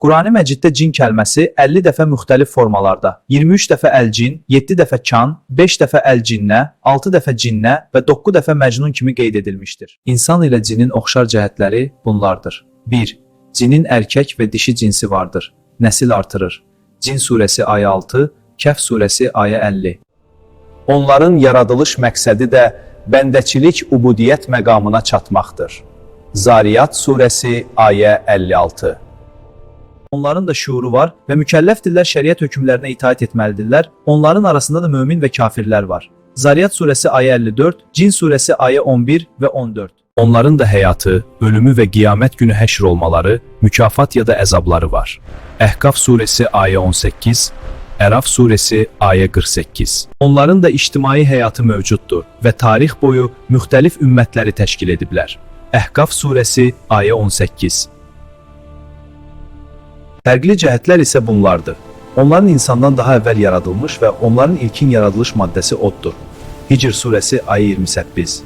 Qurani Məciddə cin kəlməsi 50 dəfə müxtəlif formalarda, 23 dəfə əl-cin, 7 dəfə kan, 5 dəfə əl-cinnə, 6 dəfə cinnə və 9 dəfə məcnun kimi qeyd edilmişdir. İnsan ilə cinin oxşar cəhətləri bunlardır. 1. Cinin erkək və dişi cinsi vardır. Nəsil artırır. Cin surəsi ayə 6, Kəhf surəsi ayə 50. Onların yaradılış məqsədi də bəndəçilik ubudiyyət məqamına çatmaqdır. Zariyat surəsi ayə 56. Onların da şuuru var və mükəlləfdirlər şəriət hökmlərinə itaat etməlidirlər. Onların arasında da mömin və kafirlər var. Zariyat surəsi ayə 54, Cin surəsi ayə 11 və 14. Onların da həyatı, ölümü və qiyamət günü həşr olmaları, mükafat ya da əzabları var. Əhqaf surəsi ayə 18, Əraf surəsi ayə 48. Onların da ictimai həyatı mövcuddur və tarix boyu müxtəlif ümmətləri təşkil ediblər. Əhqaf surəsi ayə 18. Fərqli cəhətlər isə bunlardır. Onların insandan daha əvvəl yaradılmış və onların ilkin yaradılış maddəsi oddur. Hicr surəsi ayə 28.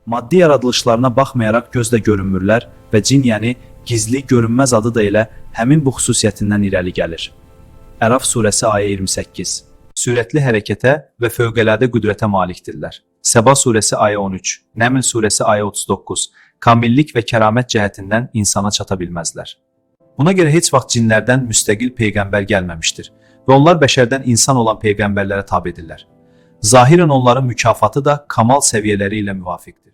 Maddi yaradılışlarına baxmayaraq gözlə görünmürlər və cin, yəni gizli, görünməz adı da elə həmin bu xüsusiyyətindən irəli gəlir. Əraf surəsi ayə 28. Sürətli hərəkətə və fövqəladə qüdrətə malikdirlər. Səba surəsi ayə 13, Nəml surəsi ayə 39. Kamillik və kəramət cəhətindən insana çata bilməzlər. Buna görə heç vaxt cinlərdən müstəqil peyğəmbər gəlməmişdir və onlar bəşərdən insan olan peyğəmbərlərə tabedirlər. Zahirən onların mükafatı da kamal səviyyələri ilə müvafiqdir.